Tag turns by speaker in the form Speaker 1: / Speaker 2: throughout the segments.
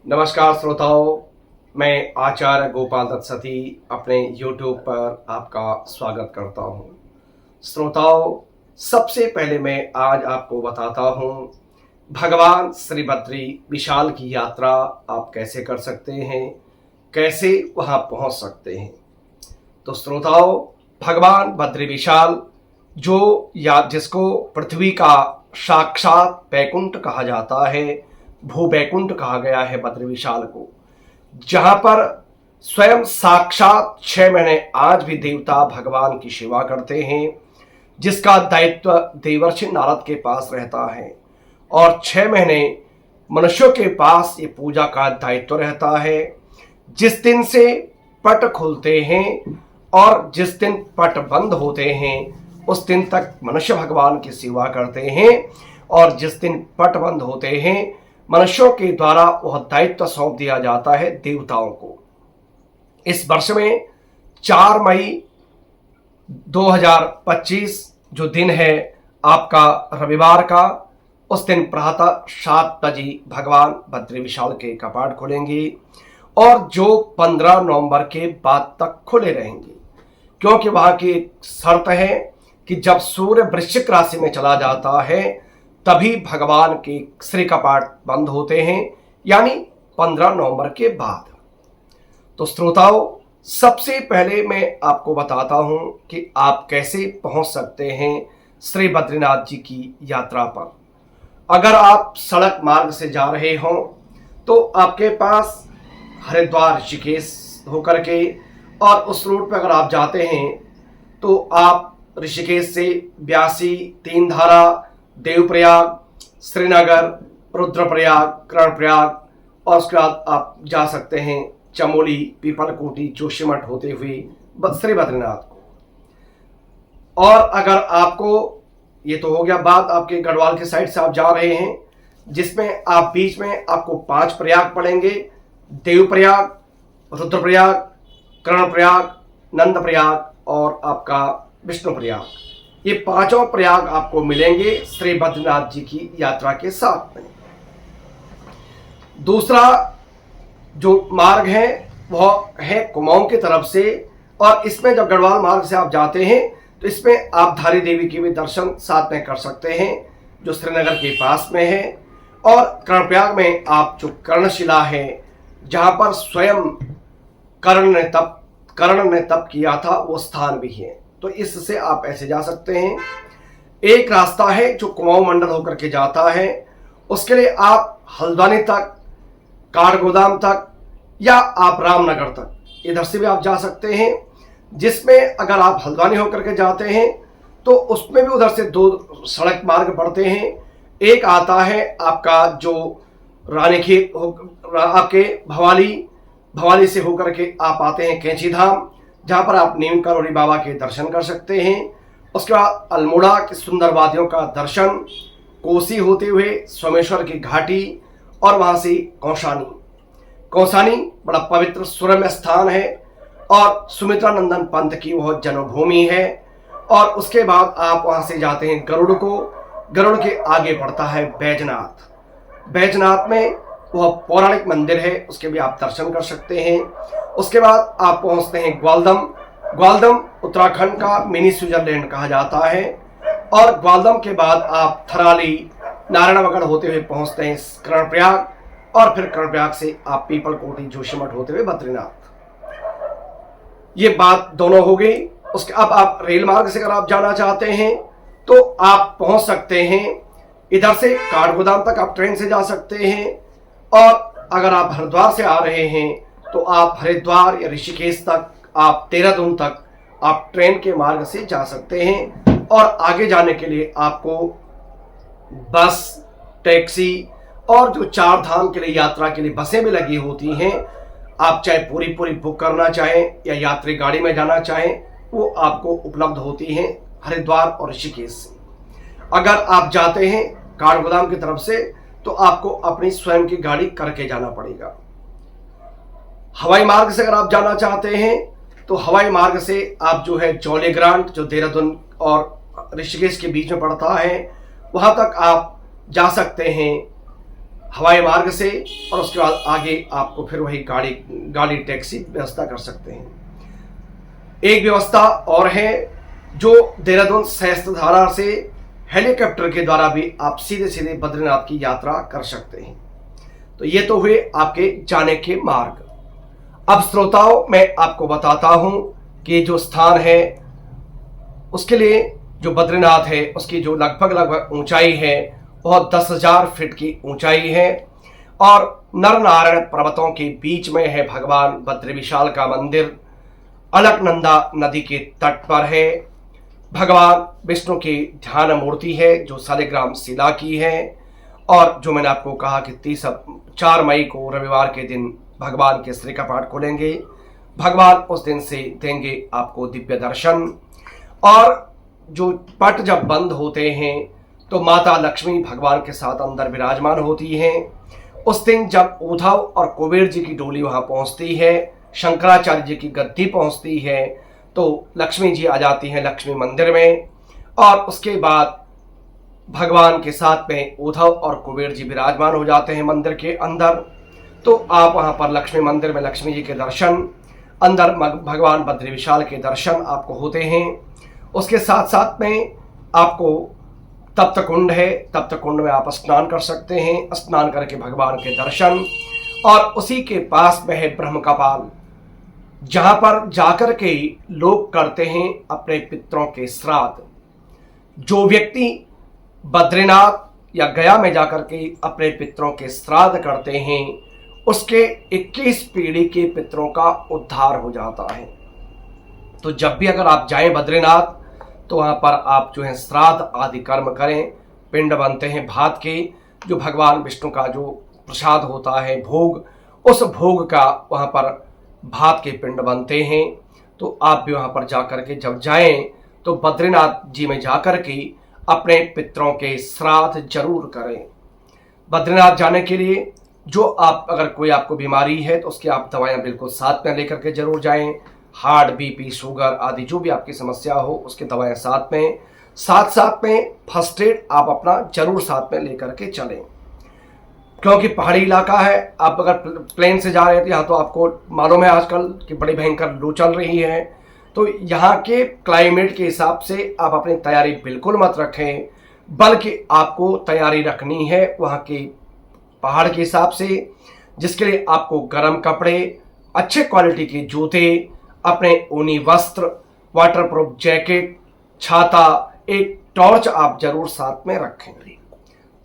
Speaker 1: नमस्कार श्रोताओं, मैं आचार्य गोपाल दत्त सती अपने YouTube पर आपका स्वागत करता हूं। श्रोताओं, सबसे पहले मैं आज आपको बताता हूं भगवान श्री बद्री विशाल की यात्रा आप कैसे कर सकते हैं, कैसे वहां पहुंच सकते हैं। तो श्रोताओं, भगवान बद्री विशाल जिसको पृथ्वी का साक्षात बैकुंठ कहा जाता है, भू बैकुंठ कहा गया है बद्री विशाल को, जहां पर स्वयं साक्षात 6 महीने आज भी देवता भगवान की सेवा करते हैं, जिसका दायित्व देवर्षि नारद के पास रहता है और 6 महीने मनुष्यों के पास ये पूजा का दायित्व रहता है। जिस दिन से पट खुलते हैं और जिस दिन पट बंद होते हैं उस दिन तक मनुष्य भगवान की सेवा करते हैं और जिस दिन पट बंद होते हैं मनुष्यों के द्वारा वह दायित्व सौंप दिया जाता है देवताओं को। इस वर्ष में 4 मई 2025 जो दिन है आपका रविवार का, उस दिन प्रातः 7 बजे भगवान बद्री विशाल के कपाट खुलेंगे और जो 15 नवंबर के बाद तक खुले रहेंगे, क्योंकि वहां की एक शर्त है कि जब सूर्य वृश्चिक राशि में चला जाता है तभी भगवान के श्री कपाट बंद होते हैं, यानी 15 नवंबर के बाद। तो श्रोताओं, सबसे पहले मैं आपको बताता हूं कि आप कैसे पहुंच सकते हैं श्री बद्रीनाथ जी की यात्रा पर। अगर आप सड़क मार्ग से जा रहे हो तो आपके पास हरिद्वार ऋषिकेश होकर के और उस रूट पर अगर आप जाते हैं तो आप ऋषिकेश से ब्यासी, तीन धारा, देवप्रयाग, श्रीनगर, रुद्रप्रयाग, कर्णप्रयाग और उसके बाद आप जा सकते हैं चमोली, पीपलकोटी, जोशीमठ होते हुए श्री बद्रीनाथ को। और अगर आपको, ये तो हो गया बात आपके गढ़वाल के साइड से आप जा रहे हैं, जिसमें आप बीच में आपको 5 प्रयाग पड़ेंगे: देवप्रयाग, रुद्रप्रयाग, कर्णप्रयाग, नंदप्रयाग और आपका विष्णुप्रयाग। ये 5 प्रयाग आपको मिलेंगे श्री बद्रीनाथ जी की यात्रा के साथ में। दूसरा जो मार्ग है वह है कुमाऊं की तरफ से, और इसमें जब गढ़वाल मार्ग से आप जाते हैं तो इसमें आप धारी देवी की भी दर्शन साथ में कर सकते हैं जो श्रीनगर के पास में है। और कर्णप्रयाग में आप जो कर्णशिला है, जहां पर स्वयं कर्ण ने तप किया था, वो स्थान भी है। तो इससे आप ऐसे जा सकते हैं। एक रास्ता है जो कुमाऊं मंडल होकर के जाता है, उसके लिए आप हल्द्वानी तक, काठगोदाम तक या आप रामनगर तक इधर से भी आप जा सकते हैं। जिसमें अगर आप हल्द्वानी होकर के जाते हैं तो उसमें भी उधर से 2 सड़क मार्ग पड़ते हैं। एक आता है आपका जो रानीखेत आपके भवाली से होकर के आप आते हैं कैंची धाम, जहां पर आप नीम करोली बाबा के दर्शन कर सकते हैं। उसके बाद अल्मोड़ा की सुंदर वादियों का दर्शन, कोसी होते हुए सोमेश्वर की घाटी और वहां से कौसानी बड़ा पवित्र सुरम्य स्थान है और सुमित्रा नंदन पंथ की वह जन्मभूमि है। और उसके बाद आप वहां से जाते हैं गरुड़ के आगे पड़ता है बैजनाथ में वह पौराणिक मंदिर है, उसके भी आप दर्शन कर सकते हैं। उसके बाद आप पहुंचते हैं ग्वालदम उत्तराखंड का मिनी स्विट्जरलैंड कहा जाता है। और ग्वालदम के बाद आप थराली, नारायणगढ़ होते हुए पहुंचते हैं कर्णप्रयाग, और फिर कर्णप्रयाग से आप पीपलकोटी, जोशीमठ होते हुए बद्रीनाथ। ये बात दोनों हो गई। उसके अब आप रेल मार्ग से अगर आप जाना चाहते हैं तो आप पहुंच सकते हैं इधर से काठगोदाम तक, आप ट्रेन से जा सकते हैं। और अगर आप हरिद्वार से आ रहे हैं तो आप हरिद्वार या ऋषिकेश तक, आप देहरादून तक आप ट्रेन के मार्ग से जा सकते हैं। और आगे जाने के लिए आपको बस, टैक्सी और जो 4 धाम के लिए यात्रा के लिए बसें भी लगी होती हैं, आप चाहे पूरी बुक करना चाहें या यात्री गाड़ी में जाना चाहें, वो आपको उपलब्ध होती हैं हरिद्वार और ऋषिकेश से। अगर आप जाते हैं काठगोदाम की तरफ से तो आपको अपनी स्वयं की गाड़ी करके जाना पड़ेगा। हवाई मार्ग से अगर आप जाना चाहते हैं तो हवाई मार्ग से आप जो है जौलीग्रांट, जो देहरादून और ऋषिकेश के बीच में पड़ता है, वहां तक आप जा सकते हैं हवाई मार्ग से, और उसके बाद आगे आपको फिर वही गाड़ी टैक्सी व्यवस्था कर सकते हैं। एक व्यवस्था और है जो देहरादून सहस्त्रधारा से हेलीकॉप्टर के द्वारा भी आप सीधे सीधे बद्रीनाथ की यात्रा कर सकते हैं। तो ये तो हुए आपके जाने के मार्ग। अब श्रोताओं, मैं आपको बताता हूं कि जो स्थान है उसके लिए जो बद्रीनाथ है उसकी जो लगभग ऊंचाई है वह 10,000 फीट की ऊंचाई है, और नर नारायण पर्वतों के बीच में है भगवान बद्री विशाल का मंदिर। अलकनंदा नदी के तट पर है। भगवान विष्णु की ध्यान मूर्ति है जो शालिग्राम शिला की है, और जो मैंने आपको कहा कि 4 मई को रविवार के दिन भगवान के श्री कपाट खोलेंगे। भगवान उस दिन से देंगे आपको दिव्य दर्शन, और जो पट जब बंद होते हैं तो माता लक्ष्मी भगवान के साथ अंदर विराजमान होती हैं। उस दिन जब उद्धव और कुबेर जी की डोली वहां पहुंचती है, शंकराचार्य जी की गद्दी पहुंचती है, तो लक्ष्मी जी आ जाती हैं लक्ष्मी मंदिर में, और उसके बाद भगवान के साथ में उद्धव और कुबेर जी विराजमान हो जाते हैं मंदिर के अंदर। तो आप वहां पर लक्ष्मी मंदिर में लक्ष्मी जी के दर्शन, अंदर भगवान बद्री विशाल के दर्शन आपको होते हैं। उसके साथ साथ में आपको तप्त कुंड है, तप्त कुंड में आप स्नान कर सकते हैं। स्नान करके भगवान के दर्शन, और उसी के पास में है ब्रह्म कपाल, जहां पर जाकर के लोग करते हैं अपने पितरों के श्राद्ध। जो व्यक्ति बद्रीनाथ या गया में जाकर के अपने पितरों के श्राद्ध करते हैं उसके 21 पीढ़ी के पितरों का उद्धार हो जाता है। तो जब भी अगर आप जाएं बद्रीनाथ तो वहां पर आप जो है श्राद्ध आदि कर्म करें। पिंड बनते हैं भात के, जो भगवान विष्णु का जो प्रसाद होता है भोग, उस भोग का वहां पर भात के पिंड बनते हैं। तो आप भी वहां पर जाकर के जब जाएं तो बद्रीनाथ जी में जाकर के अपने पितरों के श्राद्ध जरूर करें। बद्रीनाथ जाने के लिए जो आप अगर कोई आपको बीमारी है तो उसकी आप दवाइयां बिल्कुल साथ में लेकर के जरूर जाएं। हार्ट, बीपी, शुगर आदि जो भी आपकी समस्या हो उसकी दवाएं साथ में फर्स्ट एड आप अपना जरूर साथ में लेकर के चलें, क्योंकि पहाड़ी इलाका है। आप अगर प्लेन से जा रहे हैं तो यहाँ तो आपको मालूम है आजकल कि बड़ी भयंकर लू चल रही है। तो यहाँ के क्लाइमेट के हिसाब से आप अपनी तैयारी बिल्कुल मत रखें, बल्कि आपको तैयारी रखनी है वहाँ के पहाड़ के हिसाब से, जिसके लिए आपको गर्म कपड़े, अच्छे क्वालिटी के जूते, अपने ऊनी वस्त्र, वाटरप्रूफ जैकेट, छाता, एक टॉर्च आप जरूर साथ में रखें।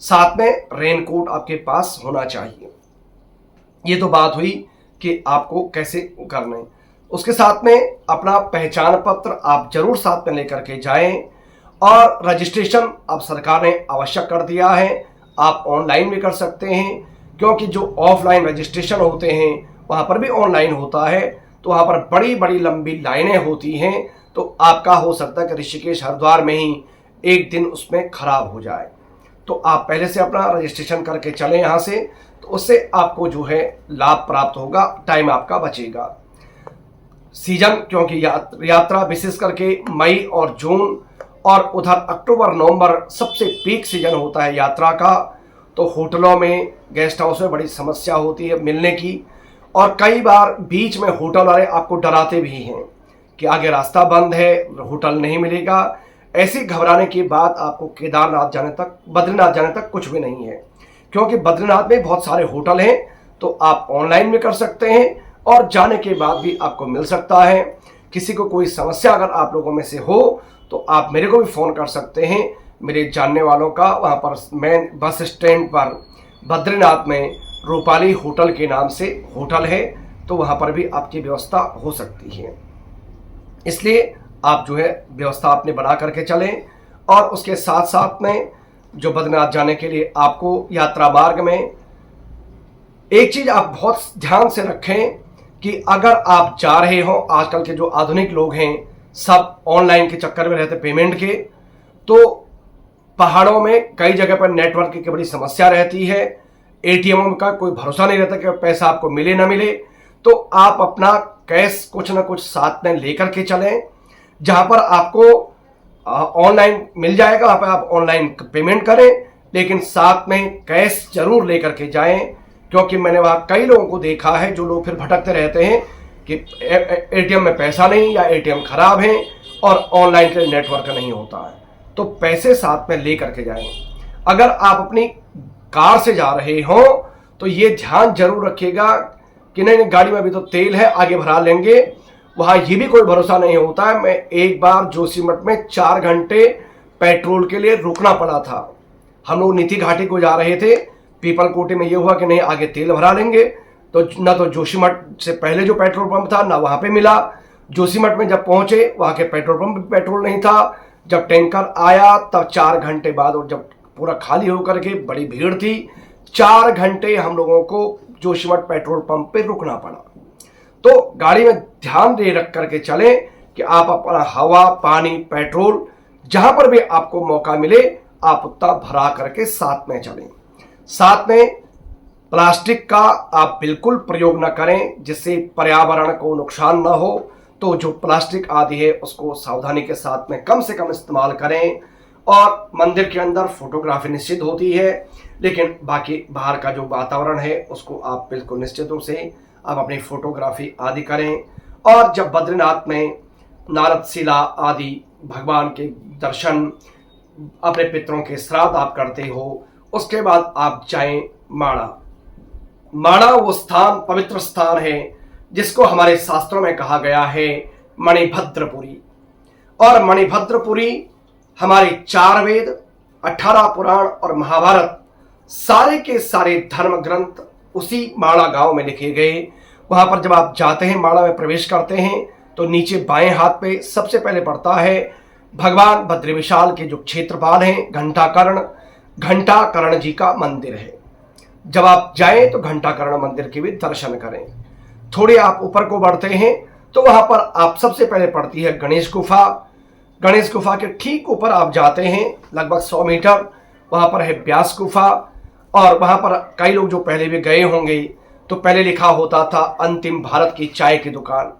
Speaker 1: साथ में रेनकोट आपके पास होना चाहिए। ये तो बात हुई कि आपको कैसे करना है। उसके साथ में अपना पहचान पत्र आप जरूर साथ में लेकर के जाएं, और रजिस्ट्रेशन अब सरकार ने आवश्यक कर दिया है। आप ऑनलाइन भी कर सकते हैं, क्योंकि जो ऑफलाइन रजिस्ट्रेशन होते हैं वहां पर भी ऑनलाइन होता है, तो वहां पर बड़ी बड़ी लंबी लाइनें होती हैं। तो आपका हो सकता है कि ऋषिकेश हरिद्वार में ही एक दिन उसमें खराब हो जाए। तो आप पहले से अपना रजिस्ट्रेशन करके चलें यहाँ से, तो उससे आपको जो है लाभ प्राप्त होगा, टाइम आपका बचेगा। सीजन, क्योंकि यात्रा विशेष करके मई और जून और उधर अक्टूबर नवंबर सबसे पीक सीजन होता है यात्रा का। तो होटलों में, गेस्ट हाउस में बड़ी समस्या होती है मिलने की, और कई बार बीच में होटल वाले आपको डराते भी हैं कि आगे रास्ता बंद है, होटल नहीं मिलेगा। ऐसी घबराने की बात आपको केदारनाथ जाने तक, बद्रीनाथ जाने तक कुछ भी नहीं है, क्योंकि बद्रीनाथ में बहुत सारे होटल हैं। तो आप ऑनलाइन भी कर सकते हैं और जाने के बाद भी आपको मिल सकता है। किसी को कोई समस्या अगर आप लोगों में से हो तो आप मेरे को भी फ़ोन कर सकते हैं। मेरे जानने वालों का वहाँ पर मेन बस स्टैंड पर बद्रीनाथ में रूपाली होटल के नाम से होटल है, तो वहाँ पर भी आपकी व्यवस्था हो सकती है। इसलिए आप जो है व्यवस्था अपने बना करके चलें। और उसके साथ साथ में जो बद्रीनाथ जाने के लिए आपको यात्रा मार्ग में एक चीज़ आप बहुत ध्यान से रखें कि अगर आप जा रहे हो, आजकल के जो आधुनिक लोग हैं सब ऑनलाइन के चक्कर में रहते पेमेंट के, तो पहाड़ों में कई जगह पर नेटवर्क की बड़ी समस्या रहती है। एटीएम का कोई भरोसा नहीं रहता कि पैसा आपको मिले ना मिले। तो आप अपना कैश कुछ ना कुछ साथ में लेकर के चलें, जहां पर आपको ऑनलाइन मिल जाएगा, वहां पर आप ऑनलाइन पेमेंट करें। लेकिन साथ में कैश जरूर लेकर के जाएं, क्योंकि मैंने वहां कई लोगों को देखा है जो लोग फिर भटकते रहते हैं कि एटीएम में पैसा नहीं या एटीएम खराब है और ऑनलाइन के नेटवर्क नहीं होता है। तो पैसे साथ में लेकर के जाएं। अगर आप अपनी कार से जा रहे हो तो ये ध्यान जरूर रखिएगा कि नहीं गाड़ी में अभी तो तेल है, आगे भरा लेंगे। वहां ये भी कोई भरोसा नहीं होता है। मैं एक बार जोशीमठ में 4 घंटे पेट्रोल के लिए रुकना पड़ा था। हम लोग नीति घाटी को जा रहे थे। पीपल कोटी में ये हुआ कि नहीं आगे तेल भरा लेंगे, तो ना तो जोशीमठ से पहले जो पेट्रोल पंप था ना वहां पे मिला। जोशीमठ में जब पहुंचे वहां के पेट्रोल पंप में पेट्रोल नहीं था। जब टैंकर आया तब 4 घंटे बाद, और जब पूरा खाली होकर के बड़ी भीड़ थी, 4 घंटे हम लोगों को जोशीमठ पेट्रोल पंप पे रुकना पड़ा। तो गाड़ी में ध्यान दे रख करके चलें कि आप अपना हवा, पानी, पेट्रोल जहां पर भी आपको मौका मिले आप उतना भरा करके साथ में चलें। साथ में प्लास्टिक का आप बिल्कुल प्रयोग न करें जिससे पर्यावरण को नुकसान न हो। तो जो प्लास्टिक आदि है उसको सावधानी के साथ में कम से कम इस्तेमाल करें। और मंदिर के अंदर फोटोग्राफी निश्चित होती है, लेकिन बाकी बाहर का जो वातावरण है उसको आप बिल्कुल निश्चित रूप से आप अपनी फोटोग्राफी आदि करें। और जब बद्रीनाथ में नारद शिला आदि भगवान के दर्शन, अपने पितरों के श्राद्ध आप करते हो, उसके बाद आप जाएं माणा। माणा वो स्थान, पवित्र स्थान है जिसको हमारे शास्त्रों में कहा गया है मणिभद्रपुरी। और मणिभद्रपुरी हमारे 4 वेद, 18 पुराण और महाभारत सारे के सारे धर्म ग्रंथ उसी माणा गांव में लिखे गए। वहां पर जब आप जाते हैं, माणा में प्रवेश करते हैं, तो नीचे बाएं हाथ पे सबसे पहले पड़ता है भगवान बद्री विशाल के जो क्षेत्रपाल हैं घंटाकर्ण जी का मंदिर है। जब आप जाएं तो घंटाकर्ण मंदिर के भी दर्शन करें। थोड़े आप ऊपर को बढ़ते हैं तो वहां पर आप सबसे पहले पड़ती है गणेश गुफा। गणेश गुफा के ठीक ऊपर आप जाते हैं लगभग 100 मीटर, वहां पर है व्यास गुफा। और वहां पर कई लोग जो पहले भी गए होंगे तो पहले लिखा होता था अंतिम भारत की चाय की दुकान।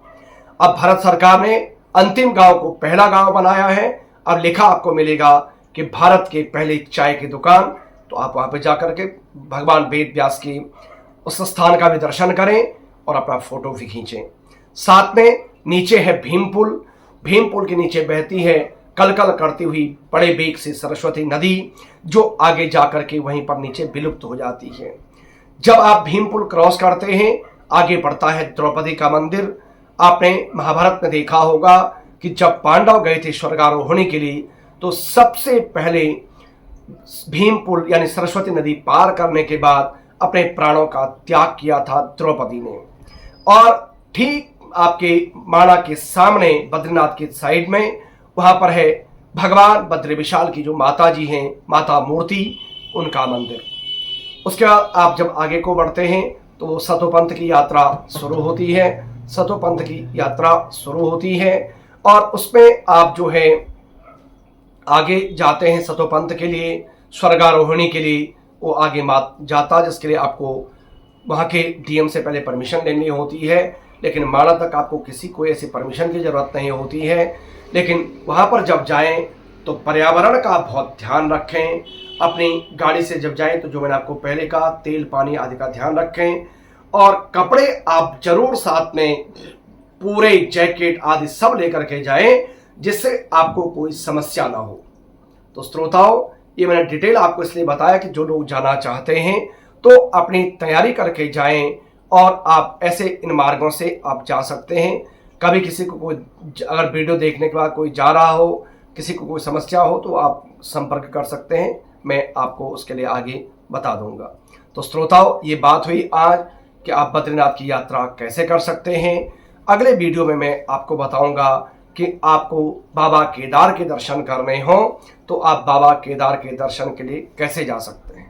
Speaker 1: अब भारत सरकार ने अंतिम गांव को पहला गांव बनाया है। अब लिखा आपको मिलेगा कि भारत के पहले चाय की दुकान। तो आप वहां पे जाकर के भगवान वेद व्यास की उस स्थान का भी दर्शन करें और अपना फोटो भी खींचें। साथ में नीचे है भीमपुल। भीमपुल के नीचे बहती है कलकल करती हुई बड़े बेग से सरस्वती नदी, जो आगे जाकर के वहीं पर नीचे विलुप्त हो जाती है। जब आप भीमपुल क्रॉस करते हैं आगे बढ़ता है द्रौपदी का मंदिर। आपने महाभारत में देखा होगा कि जब पांडव गए थे स्वर्गारोहणी के लिए तो सबसे पहले भीमपुल यानी सरस्वती नदी पार करने के बाद अपने प्राणों का त्याग किया था द्रौपदी ने। और ठीक आपके माणा के सामने बद्रीनाथ के साइड में वहां पर है भगवान बद्री विशाल की जो माता जी हैं, माता मूर्ति, उनका मंदिर। उसके बाद आप जब आगे को बढ़ते हैं तो सतोपंथ की यात्रा शुरू होती है। सतोपंथ की यात्रा शुरू होती है और उसमें आप जो है आगे जाते हैं सतोपंथ के लिए, स्वर्गारोहणी के लिए वो आगे जाता, जिसके लिए आपको वहाँ के डीएम से पहले परमिशन लेनी होती है। लेकिन माणा तक आपको किसी कोई ऐसी परमिशन की जरूरत नहीं होती है। लेकिन वहाँ पर जब जाएं तो पर्यावरण का बहुत ध्यान रखें। अपनी गाड़ी से जब जाएं तो जो मैंने आपको पहले कहा तेल, पानी आदि का ध्यान रखें। और कपड़े आप जरूर साथ में पूरे जैकेट आदि सब लेकर के जाएं जिससे आपको कोई समस्या ना हो। तो श्रोताओं, ये मैंने डिटेल आपको इसलिए बताया कि जो लोग जाना चाहते हैं तो अपनी तैयारी करके जाएं और आप ऐसे इन मार्गों से आप जा सकते हैं। कभी किसी को कोई अगर वीडियो देखने के बाद कोई जा रहा हो, किसी को कोई समस्या हो तो आप संपर्क कर सकते हैं, मैं आपको उसके लिए आगे बता दूंगा। तो श्रोताओं, ये बात हुई आज कि आप बद्रीनाथ की यात्रा कैसे कर सकते हैं। अगले वीडियो में मैं आपको बताऊंगा कि आपको बाबा केदार के दर्शन करने हो तो आप बाबा केदार के दर्शन के लिए कैसे जा सकते हैं।